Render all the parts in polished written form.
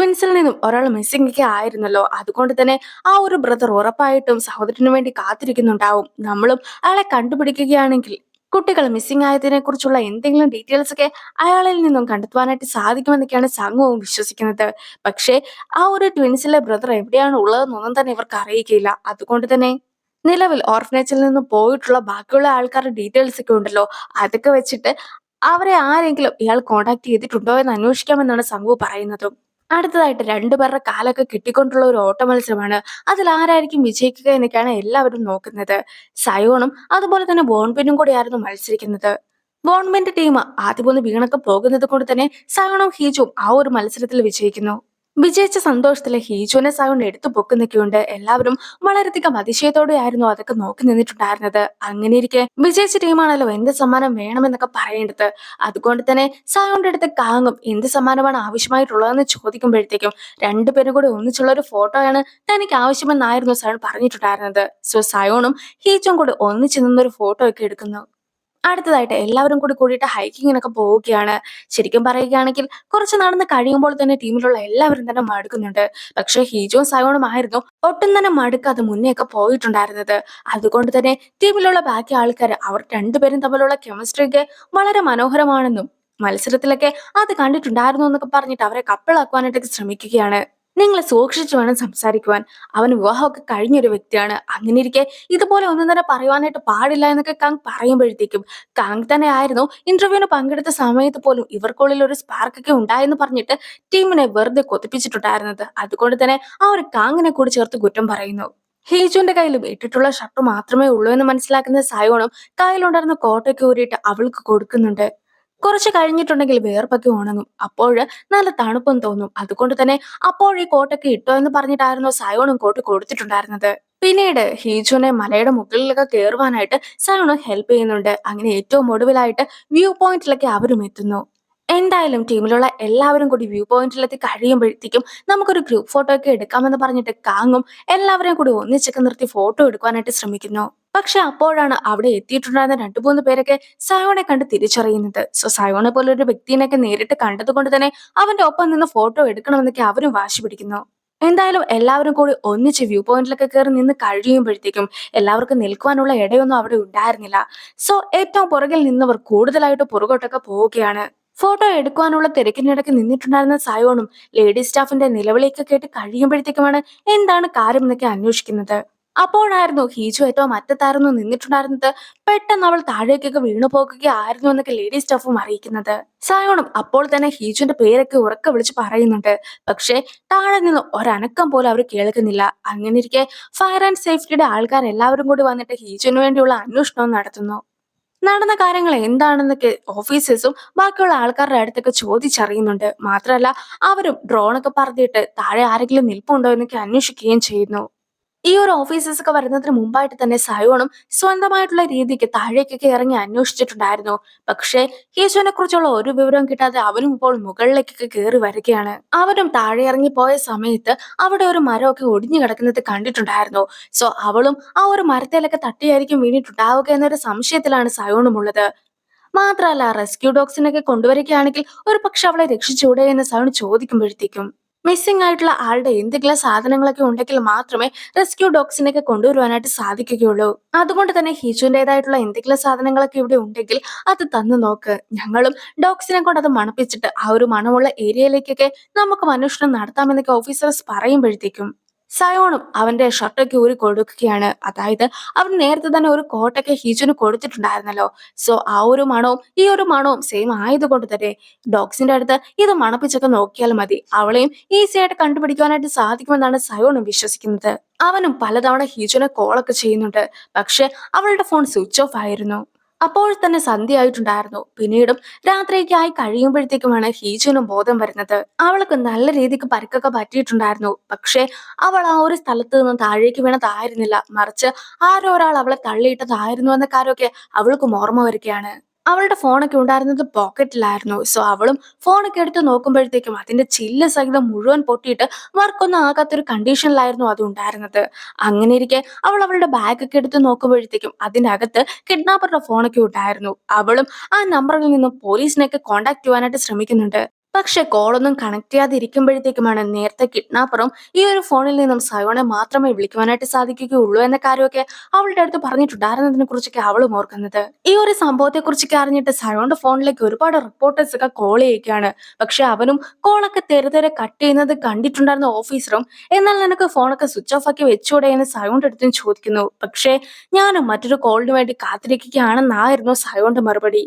ട്വിൻസിൽ നിന്നും ഒരാൾ മിസ്സിംഗ് ഒക്കെ ആയിരുന്നല്ലോ. അതുകൊണ്ട് തന്നെ ആ ഒരു ബ്രദർ ഉറപ്പായിട്ടും സഹോദരന് വേണ്ടി കാത്തിരിക്കുന്നുണ്ടാവും. നമ്മളും അയാളെ കണ്ടുപിടിക്കുകയാണെങ്കിൽ കുട്ടികൾ മിസ്സിംഗ് ആയതിനെ കുറിച്ചുള്ള എന്തെങ്കിലും ഡീറ്റെയിൽസ് ഒക്കെ അയാളിൽ നിന്നും കണ്ടെത്തുവാനായിട്ട് സാധിക്കുമെന്നൊക്കെയാണ് സംഘവും വിശ്വസിക്കുന്നത്. പക്ഷേ ആ ഒരു ട്വിൻസിലെ ബ്രദർ എവിടെയാണ് ഉള്ളതെന്നൊന്നും തന്നെ ഇവർക്ക് അറിയിക്കില്ല. അതുകൊണ്ട് തന്നെ നിലവിൽ ഓർഫനേജിൽ നിന്ന് പോയിട്ടുള്ള ബാക്കിയുള്ള ആൾക്കാരുടെ ഡീറ്റെയിൽസ് ഒക്കെ ഉണ്ടല്ലോ, അതൊക്കെ വെച്ചിട്ട് അവരെ ആരെങ്കിലും ഇയാൾ കോണ്ടാക്ട് ചെയ്തിട്ടുണ്ടോ എന്ന് അന്വേഷിക്കാമെന്നാണ് സംഘു പറയുന്നത്. അടുത്തതായിട്ട് രണ്ടുപേരുടെ കാലൊക്കെ കെട്ടിക്കൊണ്ടുള്ള ഒരു ഓട്ട മത്സരമാണ്. അതിൽ ആരായിരിക്കും വിജയിക്കുക എന്നൊക്കെയാണ് എല്ലാവരും നോക്കുന്നത്. സയോണും അതുപോലെ തന്നെ ബോൺബിനും കൂടിയായിരുന്നു മത്സരിക്കുന്നത്. ബോൺബിന്റെ ടീം ആദ്യം ഒന്ന് വീണൊക്കെ പോകുന്നത് കൊണ്ട് തന്നെ സയോണും ഹീജും ആ ഒരു മത്സരത്തിൽ വിജയിക്കുന്നു. വിജയിച്ച സന്തോഷത്തില് ഹീജുവിനെ സയോൺ എടുത്തു പൊക്കുന്നൊക്കെയുണ്ട്. എല്ലാവരും വളരെയധികം അതിശയത്തോടെയായിരുന്നു അതൊക്കെ നോക്കി നിന്നിട്ടുണ്ടായിരുന്നത്. അങ്ങനെ ഇരിക്കെ വിജയിച്ച ടീമാണല്ലോ എന്ത് സമ്മാനം വേണമെന്നൊക്കെ പറയേണ്ടത്. അതുകൊണ്ട് തന്നെ സയോണിന്റെ അടുത്ത് കാങ്ങും എന്ത് സമ്മാനമാണ് ആവശ്യമായിട്ടുള്ളതെന്ന് ചോദിക്കുമ്പോഴത്തേക്കും രണ്ടുപേരും കൂടി ഒന്നിച്ചുള്ള ഒരു ഫോട്ടോയാണ് തനിക്ക് ആവശ്യമെന്നായിരുന്നു സയോൺ പറഞ്ഞിട്ടുണ്ടായിരുന്നത്. സോ സയോണും ഹീജും കൂടി ഒന്നിച്ചു നിന്നൊരു ഫോട്ടോ ഒക്കെ എടുക്കുന്നു. അടുത്തതായിട്ട് എല്ലാവരും കൂടി കൂടിയിട്ട് ഹൈക്കിങ്ങിനൊക്കെ പോവുകയാണ്. ശരിക്കും പറയുകയാണെങ്കിൽ കുറച്ച് നടന്ന് കഴിയുമ്പോൾ തന്നെ ടീമിലുള്ള എല്ലാവരും തന്നെ മടുക്കുന്നുണ്ട്. പക്ഷെ ഹീജോയും സയോണും ആയിരുന്നു ഒട്ടും തന്നെ മടുക്കാതെ മുന്നേയൊക്കെ പോയിട്ടുണ്ടായിരുന്നത്. അതുകൊണ്ട് തന്നെ ടീമിലുള്ള ബാക്കി ആൾക്കാർ അവർ രണ്ടുപേരും തമ്മിലുള്ള കെമിസ്ട്രി ഒക്കെ വളരെ മനോഹരമാണെന്നും മത്സരത്തിലൊക്കെ അത് കണ്ടിട്ടുണ്ടായിരുന്നു എന്നൊക്കെ പറഞ്ഞിട്ട് അവരെ കപ്പിളാക്കുവാനായിട്ടൊക്കെ ശ്രമിക്കുകയാണ്. നിങ്ങൾ സൂക്ഷിച്ചു വേണം സംസാരിക്കുവാൻ. അവൻ വിവാഹമൊക്കെ കഴിഞ്ഞൊരു വ്യക്തിയാണ്. അങ്ങനെ ഇരിക്കെ ഇതുപോലെ ഒന്നും തന്നെ പറയുവാനായിട്ട് പാടില്ല എന്നൊക്കെ കാങ് പറയുമ്പോഴത്തേക്കും കാങ് തന്നെ ആയിരുന്നു ഇന്റർവ്യൂവിന് പങ്കെടുത്ത സമയത്ത് പോലും ഇവർക്കുള്ളിൽ ഒരു സ്പാർക്ക് ഒക്കെ ഉണ്ടായെന്ന് പറഞ്ഞിട്ട് ടീമിനെ വെറുതെ കൊതിപ്പിച്ചിട്ടുണ്ടായിരുന്നത്. അതുകൊണ്ട് തന്നെ ആ ഒരു കാങ്ങിനെ കൂടി ചേർത്ത് കുറ്റം പറയുന്നു. ഹീജുവിന്റെ കയ്യിൽ ഇട്ടിട്ടുള്ള ഷർട്ട് മാത്രമേ ഉള്ളൂ എന്ന് മനസ്സിലാക്കുന്ന സയോണും കയ്യിലുണ്ടായിരുന്ന കോട്ടയ്ക്ക് ഊരിയിട്ട് അവൾക്ക് കൊടുക്കുന്നുണ്ട്. കുറച്ച് കഴിഞ്ഞിട്ടുണ്ടെങ്കിൽ വേർപ്പൊക്കെ ഉണങ്ങും. അപ്പോഴ് നല്ല തണുപ്പും തോന്നും. അതുകൊണ്ട് തന്നെ അപ്പോൾ ഈ കോട്ടൊക്കെ ഇട്ടോ എന്ന് പറഞ്ഞിട്ടായിരുന്നു സയോണും കോട്ട് കൊടുത്തിട്ടുണ്ടായിരുന്നത്. പിന്നീട് ഹീജുനെ മലയുടെ മുകളിലൊക്കെ കയറുവാനായിട്ട് സയോണും ഹെൽപ്പ് ചെയ്യുന്നുണ്ട്. അങ്ങനെ ഏറ്റവും ഒടുവിലായിട്ട് വ്യൂ പോയിന്റിലൊക്കെ അവരും എത്തുന്നു. എന്തായാലും ടീമിലുള്ള എല്ലാവരും കൂടി വ്യൂ പോയിന്റിലെത്തി കഴിയുമ്പോഴത്തേക്കും നമുക്കൊരു ഗ്രൂപ്പ് ഫോട്ടോ ഒക്കെ എടുക്കാമെന്ന് പറഞ്ഞിട്ട് കാങ്ങും എല്ലാവരെയും കൂടി ഒന്നിച്ചൊക്കെ നിർത്തി ഫോട്ടോ എടുക്കാനായിട്ട് ശ്രമിക്കുന്നു. പക്ഷെ അപ്പോഴാണ് അവിടെ എത്തിയിട്ടുണ്ടായിരുന്ന രണ്ടു മൂന്ന് പേരൊക്കെ സയോണെ കണ്ട് തിരിച്ചറിയുന്നത്. സോ സയോണെ പോലെ ഒരു വ്യക്തിനെയൊക്കെ നേരിട്ട് കണ്ടത് കൊണ്ട് തന്നെ അവന്റെ ഒപ്പം നിന്ന് ഫോട്ടോ എടുക്കണമെന്നൊക്കെ അവരും വാശി പിടിക്കുന്നു. എന്തായാലും എല്ലാവരും കൂടി ഒന്നിച്ച് വ്യൂ പോയിന്റിലൊക്കെ കയറി നിന്ന് കഴിയുമ്പോഴത്തേക്കും എല്ലാവർക്കും നിൽക്കുവാനുള്ള ഇടയൊന്നും അവിടെ ഉണ്ടായിരുന്നില്ല. സോ ഏറ്റവും പുറകിൽ നിന്നവർ കൂടുതലായിട്ട് പുറകോട്ടൊക്കെ പോവുകയാണ്. ഫോട്ടോ എടുക്കുവാനുള്ള തിരക്കിനിടയ്ക്ക് നിന്നിട്ടുണ്ടായിരുന്ന സയോണും ലേഡി സ്റ്റാഫിന്റെ നിലവിളിയൊക്കെ കേട്ട് കഴിയുമ്പോഴത്തേക്കുമാണ് എന്താണ് കാര്യം എന്നൊക്കെ അന്വേഷിക്കുന്നത്. അപ്പോഴായിരുന്നു ഹീജു ഏറ്റവും അറ്റത്തായിരുന്നു നിന്നിട്ടുണ്ടായിരുന്നത്. പെട്ടെന്ന് അവൾ താഴേക്കൊക്കെ വീണു പോകുകയായിരുന്നു എന്നൊക്കെ ലേഡി സ്റ്റാഫും അറിയിക്കുന്നത്. സയോണും അപ്പോൾ തന്നെ ഹീജുവിന്റെ പേരൊക്കെ ഉറക്കെ വിളിച്ച് പറയുന്നുണ്ട്. പക്ഷേ താഴെ നിന്ന് ഒരനക്കം പോലും അവർ കേൾക്കുന്നില്ല. അങ്ങനെ ഇരിക്കെ ഫയർ ആൻഡ് സേഫ്റ്റിയുടെ ആൾക്കാർ എല്ലാവരും കൂടി വന്നിട്ട് ഹീജുവിന് വേണ്ടിയുള്ള അന്വേഷണവും നടത്തുന്നു. നടന്ന കാര്യങ്ങൾ എന്താണെന്നൊക്കെ ഓഫീസേഴ്സും ബാക്കിയുള്ള ആൾക്കാരുടെ അടുത്തൊക്കെ ചോദിച്ചറിയുന്നുണ്ട്. മാത്രമല്ല അവരും ഡ്രോണൊക്കെ പറഞ്ഞിട്ട് താഴെ ആരെങ്കിലും നിൽപ്പുണ്ടോ എന്നൊക്കെ അന്വേഷിക്കുകയും ചെയ്യുന്നു. ഈ ഒരു ഓഫീസേഴ്സ് ഒക്കെ വരുന്നതിന് മുമ്പായിട്ട് തന്നെ സയോണും സ്വന്തമായിട്ടുള്ള രീതിക്ക് താഴേക്കൊക്കെ ഇറങ്ങി അന്വേഷിച്ചിട്ടുണ്ടായിരുന്നു. പക്ഷേ യേശുവിനെ കുറിച്ചുള്ള ഒരു വിവരവും കിട്ടാതെ അവനും ഇപ്പോൾ മുകളിലേക്കൊക്കെ കയറി വരികയാണ്. അവനും താഴെ ഇറങ്ങി പോയ സമയത്ത് അവിടെ ഒരു മരമൊക്കെ ഒടിഞ്ഞു കിടക്കുന്നത് കണ്ടിട്ടുണ്ടായിരുന്നു. സോ അവളും ആ ഒരു മരത്തേലൊക്കെ തട്ടിയായിരിക്കും വീണിട്ടുണ്ടാവുക എന്നൊരു സംശയത്തിലാണ് സയോണും ഉള്ളത്. മാത്രമല്ല റെസ്ക്യൂ ഡോഗ്സിനൊക്കെ കൊണ്ടുവരികയാണെങ്കിൽ ഒരു പക്ഷെ അവളെ രക്ഷിച്ചൂടെ എന്ന് സയോൺ ചോദിക്കുമ്പോഴത്തേക്കും മിസ്സിംഗ് ആയിട്ടുള്ള ആളുടെ എന്തെങ്കിലും സാധനങ്ങളൊക്കെ ഉണ്ടെങ്കിൽ മാത്രമേ റെസ്ക്യൂ ഡോഗ്സിനൊക്കെ കൊണ്ടുവരുവാനായിട്ട് സാധിക്കുകയുള്ളൂ. അതുകൊണ്ട് തന്നെ ഹീജുവിൻ്റെതായിട്ടുള്ള എന്തെങ്കിലും സാധനങ്ങളൊക്കെ ഇവിടെ ഉണ്ടെങ്കിൽ അത് തന്നു നോക്ക്. ഞങ്ങളും ഡോഗ്സിനെ കൊണ്ട് അത് മണപ്പിച്ചിട്ട് ആ ഒരു മണമുള്ള ഏരിയയിലേക്കൊക്കെ നമുക്ക് അന്വേഷണം നടത്താമെന്നൊക്കെ ഓഫീസേഴ്സ് പറയുമ്പോഴത്തേക്കും സയോണും അവന്റെ ഷർട്ടൊക്കെ ഊരി കൊടുക്കുകയാണ്. അതായത് അവൻ നേരത്തെ തന്നെ ഒരു കോട്ടൊക്കെ ഹീജുന് കൊടുത്തിട്ടുണ്ടായിരുന്നല്ലോ. സോ ആ ഒരു മണവും ഈ ഒരു മണവും സെയിം ആയതുകൊണ്ട് തന്നെ ഡോഗ്സിന്റെ അടുത്ത് ഇത് മണപ്പിച്ചൊക്കെ നോക്കിയാൽ മതി, അവളെയും ഈസി ആയിട്ട് കണ്ടുപിടിക്കുവാനായിട്ട് സാധിക്കുമെന്നാണ് സയോണും വിശ്വസിക്കുന്നത്. അവനും പലതവണ ഹീജുനെ കോളൊക്കെ ചെയ്യുന്നുണ്ട്. പക്ഷെ അവളുടെ ഫോൺ സ്വിച്ച് ഓഫ് ആയിരുന്നു. അപ്പോൾ തന്നെ സന്ധ്യയായിട്ടുണ്ടായിരുന്നു. പിന്നീടും രാത്രിയൊക്കെ ആയി കഴിയുമ്പോഴത്തേക്കുമാണ് ഹീജുനും ബോധം വരുന്നത്. അവൾക്ക് നല്ല രീതിക്ക് പരിക്കൊക്കെ പറ്റിയിട്ടുണ്ടായിരുന്നു. പക്ഷെ അവൾ ആ ഒരു സ്ഥലത്ത് നിന്നും താഴേക്ക് വീണതായിരുന്നില്ല, മറിച്ച് ആരോ ഒരാൾ അവളെ തള്ളിയിട്ടതായിരുന്നു എന്ന കാര്യമൊക്കെ അവൾക്കും ഓർമ്മ വരികയാണ്. അവളുടെ ഫോണൊക്കെ ഉണ്ടായിരുന്നത് പോക്കറ്റിലായിരുന്നു. സോ അവളും ഫോണൊക്കെ എടുത്ത് നോക്കുമ്പോഴത്തേക്കും അതിന്റെ ചില്ല് സഹിതം മുഴുവൻ പൊട്ടിയിട്ട് വർക്കൊന്നും ആകാത്തൊരു കണ്ടീഷനിലായിരുന്നു അത് ഉണ്ടായിരുന്നത്. അങ്ങനെ ഇരിക്കെ അവൾ അവളുടെ ബാഗൊക്കെ എടുത്ത് നോക്കുമ്പോഴത്തേക്കും അതിനകത്ത് കിഡ്നാപ്പറുടെ ഫോണൊക്കെ ഉണ്ടായിരുന്നു. അവളും ആ നമ്പറിൽ നിന്നും പോലീസിനെയൊക്കെ കോണ്ടാക്ട് ചെയ്യാനായിട്ട് ശ്രമിക്കുന്നുണ്ട്. പക്ഷെ കോളൊന്നും കണക്ട് ചെയ്യാതിരിക്കുമ്പോഴത്തേക്കുമാണ് നേരത്തെ കിഡ്നാപ്പറും ഈ ഒരു ഫോണിൽ നിന്നും സയോണെ മാത്രമേ വിളിക്കുവാനായിട്ട് സാധിക്കുകയുള്ളൂ എന്ന കാര്യമൊക്കെ അവളുടെ അടുത്ത് പറഞ്ഞിട്ടുണ്ടായിരുന്നതിനെ കുറിച്ചൊക്കെ അവളും ഓർക്കുന്നത്. ഈ ഒരു സംഭവത്തെ കുറിച്ചൊക്കെ അറിഞ്ഞിട്ട് സയോന്റെ ഫോണിലേക്ക് ഒരുപാട് റിപ്പോർട്ടേഴ്സ് ഒക്കെ കോൾ ചെയ്യുകയാണ്. പക്ഷെ അവനും കോളൊക്കെ തെരെ കട്ട് ചെയ്യുന്നത് കണ്ടിട്ടുണ്ടായിരുന്ന ഓഫീസറും എന്നാൽ നിനക്ക് ഫോണൊക്കെ സ്വിച്ച് ഓഫ് ആക്കി വെച്ചൂടെ എന്ന് സയോന്റെ അടുത്തും ചോദിക്കുന്നു. പക്ഷേ ഞാനും മറ്റൊരു കോളിന് വേണ്ടി കാത്തിരിക്കുകയാണെന്നായിരുന്നു സയോന്റെ മറുപടി.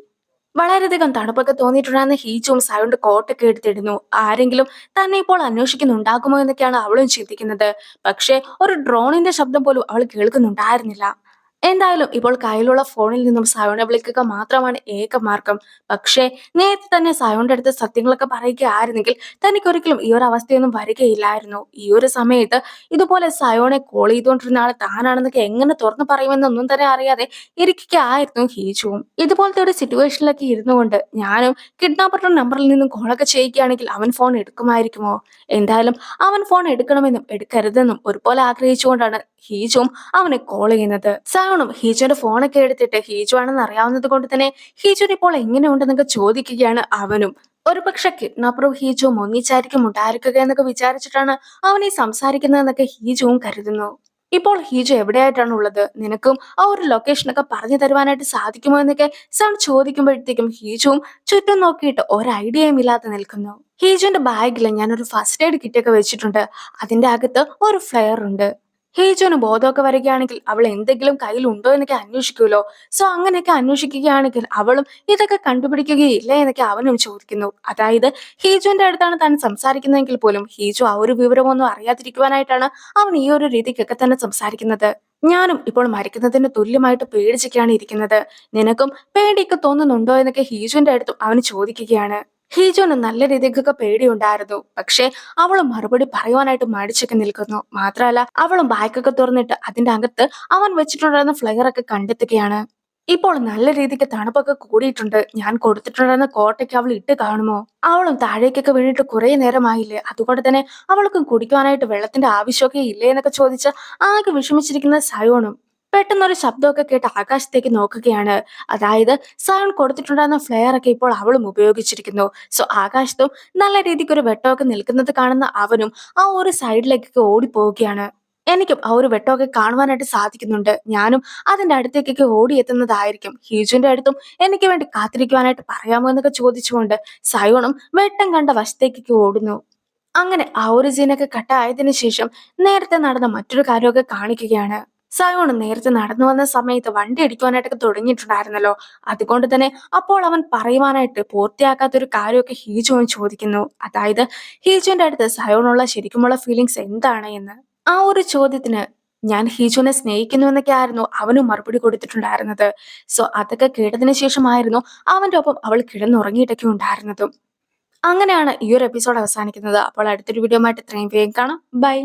വളരെയധികം തണുപ്പൊക്കെ തോന്നിയിട്ടുണ്ടായിരുന്ന ഹീജും സയോണ്ട് കോട്ടൊക്കെ എടുത്തിടുന്നു. ആരെങ്കിലും തന്നെ ഇപ്പോൾ അന്വേഷിക്കുന്നുണ്ടാകുമോ എന്നൊക്കെയാണ് അവളും ചിന്തിക്കുന്നത്. പക്ഷേ ഒരു ഡ്രോണിന്റെ ശബ്ദം പോലും അവൾ കേൾക്കുന്നുണ്ടായിരുന്നില്ല. എന്തായാലും ഇപ്പോൾ കയ്യിലുള്ള ഫോണിൽ നിന്നും സയോനെ വിളിക്കുക മാത്രമാണ് ഏക മാർഗം. പക്ഷേ നേരത്തെ തന്നെ സയോന്റെ അടുത്ത് സത്യങ്ങളൊക്കെ പറയുകയായിരുന്നെങ്കിൽ തനിക്കൊരിക്കലും ഈ ഒരു അവസ്ഥയൊന്നും വരികയില്ലായിരുന്നു. ഈ ഒരു സമയത്ത് ഇതുപോലെ സയോനെ കോൾ ചെയ്തുകൊണ്ടിരുന്ന ആള് താനാണെന്നൊക്കെ എങ്ങനെ തുറന്നു പറയുമെന്നൊന്നും തന്നെ അറിയാതെ ഇരിക്കുകയായിരുന്നു ഹീജുവും. ഇതുപോലത്തെ ഒരു സിറ്റുവേഷനിലൊക്കെ ഇരുന്നുകൊണ്ട് ഞാനും കിഡ്നാപ്പറുടെ നമ്പറിൽ നിന്നും കോളൊക്കെ ചെയ്യുകയാണെങ്കിൽ അവൻ ഫോൺ എടുക്കുമായിരിക്കുമോ? എന്തായാലും അവൻ ഫോൺ എടുക്കണമെന്നും എടുക്കരുതെന്നും ഒരുപോലെ ആഗ്രഹിച്ചുകൊണ്ടാണ് ഹീജുവും അവനെ കോൾ ചെയ്യുന്നത്. സയോണും ഹീജുവിന്റെ ഫോണൊക്കെ എടുത്തിട്ട് ഹീജു ആണെന്ന് അറിയാവുന്നത് കൊണ്ട് തന്നെ ഹീജുവിന് ഇപ്പോൾ എങ്ങനെയുണ്ടെന്നൊക്കെ ചോദിക്കുകയാണ് അവനും. ഒരുപക്ഷെ കിഡ്നാപ്പറും ഹീജുവും ഒന്നിച്ചായിരിക്കും ഉണ്ടായിരിക്കുക എന്നൊക്കെ വിചാരിച്ചിട്ടാണ് അവനെ സംസാരിക്കുന്നതെന്നൊക്കെ ഹീജുവും കരുതുന്നു. ഇപ്പോൾ ഹീജു എവിടെയായിട്ടാണ് ഉള്ളത്? നിനക്കും ആ ഒരു ലൊക്കേഷനൊക്കെ പറഞ്ഞു തരുവാനായിട്ട് സാധിക്കുമോ എന്നൊക്കെ സൺ ചോദിക്കുമ്പോഴത്തേക്കും ഹീജുവും ചുറ്റും നോക്കിയിട്ട് ഒരു ഐഡിയയും ഇല്ലാതെ നിൽക്കുന്നു. ഹീജുവിന്റെ ബാഗിൽ ഞാനൊരു ഫസ്റ്റ് എയ്ഡ് കിറ്റ് ഒക്കെ വെച്ചിട്ടുണ്ട്. അതിന്റെ അകത്ത് ഒരു ഫ്ലെയർ ഉണ്ട്. ഹേജുവിന് ബോധമൊക്കെ വരികയാണെങ്കിൽ അവൾ എന്തെങ്കിലും കയ്യിലുണ്ടോ എന്നൊക്കെ അന്വേഷിക്കുമല്ലോ. സോ അങ്ങനെയൊക്കെ അന്വേഷിക്കുകയാണെങ്കിൽ അവളും ഇതൊക്കെ കണ്ടുപിടിക്കുകയില്ല എന്നൊക്കെ അവനും ചോദിക്കുന്നു. അതായത് ഹീജുവിന്റെ അടുത്താണ് താൻ സംസാരിക്കുന്നതെങ്കിൽ പോലും ഹീജു ആ ഒരു വിവരമൊന്നും അറിയാതിരിക്കുവാനായിട്ടാണ് അവൻ ഈ ഒരു രീതിക്കൊക്കെ തന്നെ സംസാരിക്കുന്നത്. ഞാനും ഇപ്പോൾ മരിക്കുന്നതിന് തുല്യമായിട്ട് പേടിച്ചൊക്കെയാണ് ഇരിക്കുന്നത്. നിനക്കും പേടിയൊക്കെ തോന്നുന്നുണ്ടോ എന്നൊക്കെ ഹീജുവിന്റെ അടുത്തും അവന് ചോദിക്കുകയാണ്. ഹീജുവിന് നല്ല രീതിക്കൊക്കെ പേടിയുണ്ടായിരുന്നു. പക്ഷെ അവളും മറുപടി പറയുവാനായിട്ട് മടിച്ചൊക്കെ നിൽക്കുന്നു. മാത്രമല്ല അവളും ബാഗൊക്കെ തുറന്നിട്ട് അതിന്റെ അകത്ത് അവൻ വെച്ചിട്ടുണ്ടായിരുന്ന ഫ്ലെയർ ഒക്കെ കണ്ടെത്തുകയാണ്. ഇപ്പോൾ നല്ല രീതിക്ക് തണുപ്പൊക്കെ കൂടിയിട്ടുണ്ട്. ഞാൻ കൊടുത്തിട്ടുണ്ടായിരുന്ന കോട്ടയ്ക്ക് അവൾ ഇട്ട് കാണുമോ? അവളും താഴേക്കൊക്കെ വീണിട്ട് കുറെ നേരമായില്ലേ, അതുകൊണ്ട് തന്നെ അവൾക്കും കുടിക്കുവാനായിട്ട് വെള്ളത്തിന്റെ ആവശ്യമൊക്കെ ഇല്ലേ എന്നൊക്കെ ചോദിച്ച് ആകെ വിഷമിച്ചിരിക്കുന്ന സയോണും പെട്ടെന്നൊരു ശബ്ദമൊക്കെ കേട്ട് ആകാശത്തേക്ക് നോക്കുകയാണ്. അതായത് സയോൺ കൊടുത്തിട്ടുണ്ടായിരുന്ന ഫ്ലെയർ ഒക്കെ ഇപ്പോൾ അവളും ഉപയോഗിച്ചിരിക്കുന്നു. സോ ആകാശത്തും നല്ല രീതിക്ക് ഒരു വെട്ടമൊക്കെ നിൽക്കുന്നത് കാണുന്ന അവനും ആ ഒരു സൈഡിലേക്കൊക്കെ ഓടിപ്പോവുകയാണ്. എനിക്കും ആ ഒരു വെട്ടമൊക്കെ കാണുവാനായിട്ട് സാധിക്കുന്നുണ്ട്. ഞാനും അതിന്റെ അടുത്തേക്കൊക്കെ ഓടിയെത്തുന്നതായിരിക്കും. ഹീജുവിന്റെ അടുത്തും എനിക്ക് വേണ്ടി കാത്തിരിക്കുവാനായിട്ട് പറയാമോ എന്നൊക്കെ ചോദിച്ചുകൊണ്ട് സയോണും വെട്ടം കണ്ട വശത്തേക്കൊക്കെ ഓടുന്നു. അങ്ങനെ ആ ഒരു സീനൊക്കെ കട്ടായതിനു ശേഷം നേരത്തെ നടന്ന മറ്റൊരു കാര്യമൊക്കെ കാണിക്കുകയാണ്. സയോൺ നേരത്തെ നടന്നു വന്ന സമയത്ത് വണ്ടി ഇടിക്കുവാനായിട്ടൊക്കെ തുടങ്ങിയിട്ടുണ്ടായിരുന്നല്ലോ. അതുകൊണ്ട് തന്നെ അപ്പോൾ അവൻ പറയുവാനായിട്ട് പൂർത്തിയാക്കാത്ത ഒരു കാര്യമൊക്കെ ഹീജുവൻ ചോദിക്കുന്നു. അതായത് ഹീജുവിന്റെ അടുത്ത് സയോണുള്ള ശരിക്കുമുള്ള ഫീലിങ്സ് എന്താണ് എന്ന്. ആ ഒരു ചോദ്യത്തിന് ഞാൻ ഹീജുവിനെ സ്നേഹിക്കുന്നു എന്നൊക്കെ ആയിരുന്നു അവനും മറുപടി കൊടുത്തിട്ടുണ്ടായിരുന്നത്. സോ അതൊക്കെ കേട്ടതിന് ശേഷമായിരുന്നു അവന്റെ ഒപ്പം അവൾ കിടന്നുറങ്ങിയിട്ടൊക്കെ ഉണ്ടായിരുന്നതും. അങ്ങനെയാണ് ഈ ഒരു എപ്പിസോഡ് അവസാനിക്കുന്നത്. അപ്പോൾ അടുത്തൊരു വീഡിയോ ആയിട്ട് ഇത്രയും വേഗം കാണാം. ബൈ.